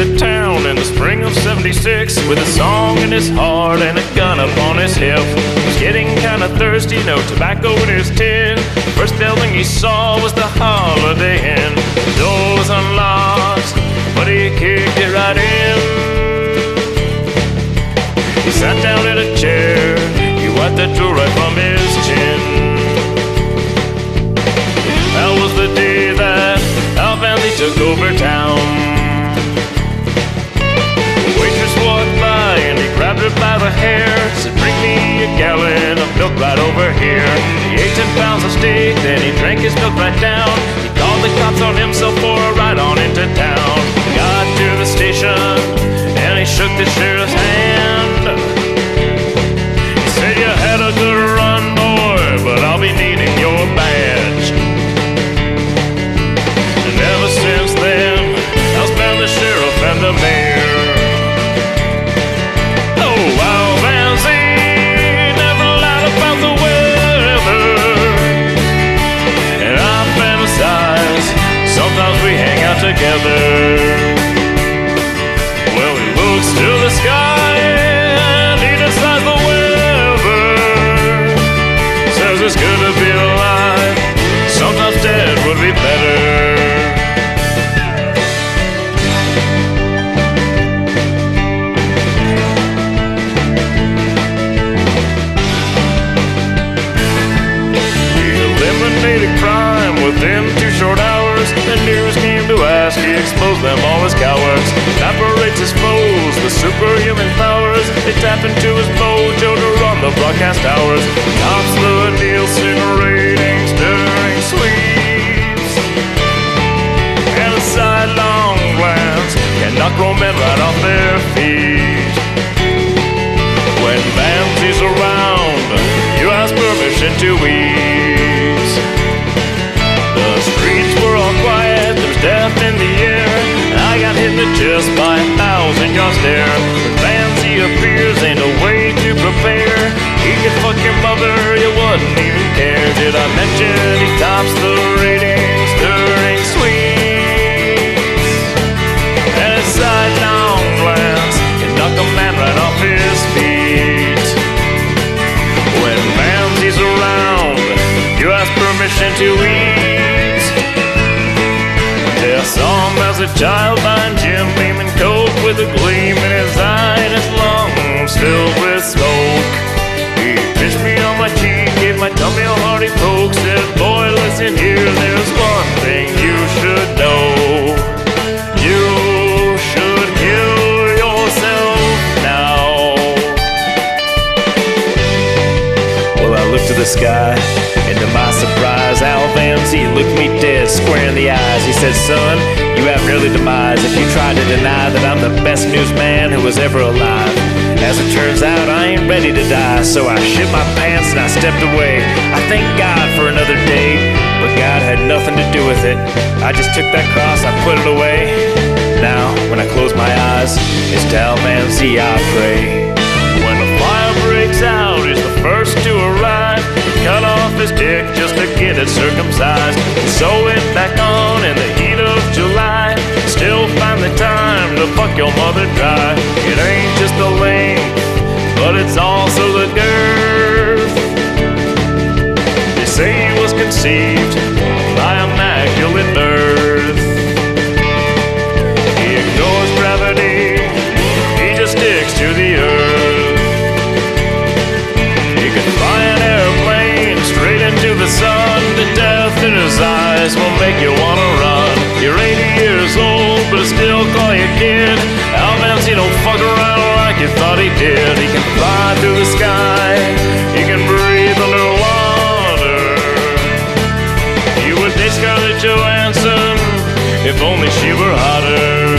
into town in the spring of '76 with a song in his heart and a gun up on his hip. He was getting kinda thirsty, no tobacco in his tin. The first building he saw was the Holiday Inn. The door was unlocked, but he kicked it right in. He sat down in a chair, he wiped the drool right from his chin. That was the day that ANGTTA took over town. The waitress walked by and he grabbed her by the hair, said, "Bring me a gallon of milk right over here." He ate 10 pounds of steak, then he drank his milk right down. He called the cops on himself for a ride on into town. He got to the station and he shook the sheriff's hand. He said, "You had a good run, boy, but I'll be needing your badge." And ever since then, I've been the sheriff and the mayor. Oh, ANGTTA never lied about the weather, and I fantasize sometimes we hang out together. Well, he looks to the sky and he decides the weather. Says it's good to be alive, sometimes dead would be better. Crime within 2 short hours. The news came to ask, he exposed them all as cowards. Evaporates his foes with superhuman powers. They tap into his mojo to run the broadcast hours. Tops the Nielsen ratings during sweeps, and a sidelong glance can knock grown men right off their feet. When ANGTTA's around, you ask permission to eat. The streets were all quiet, there was death in the air, and I got hit in the chest by 1,000-yard stare. When ANGTTA appears, ain't no way to prepare. He could fuck your mother, you wouldn't even care. Did I mention he tops the ratings during sweeps? And a sidelong glance can knock a man right off his feet. When ANGTTA's around, you ask permission to eat. I saw him as a child buying Jim Beam and Coke with a gleam in his eye and his lungs filled with smoke. He pinched me on my cheek, gave my tummy a hearty poke, said, "Boy, listen here, there's one thing you should know. You should kill yourself now." Well, I looked to the sky, and to my surprise, ANGTTA looked me dead square in the eyes. He said, "Son, you have an early demise if you try to deny that I'm the best newsman who was ever alive. As it turns out, I ain't ready to die, so I shit my pants and I stepped away. I thank God for another day, but God had nothing to do with it. I just took that cross, I put it away. Now, when I close my eyes, it's to ANGTTA I pray. When a fire breaks out, he's the first to arrive. Cut off his dick just to get it circumcised, and sew it back on in the heat of July. Still find the time to fuck your mother dry. It ain't just the length, but it's also the girth. They say he was conceived by immaculate birth. He ignores gravity, he just sticks to the earth. He can fly an airplane straight into the sun. The death in his eyes will make you wanna run. You're 80 years old, but I still call you kid. ANGTTA don't fuck around like you thought he did. He can fly through the sky, he can breathe underwater. You would date Scarlett Johansson if only she were hotter.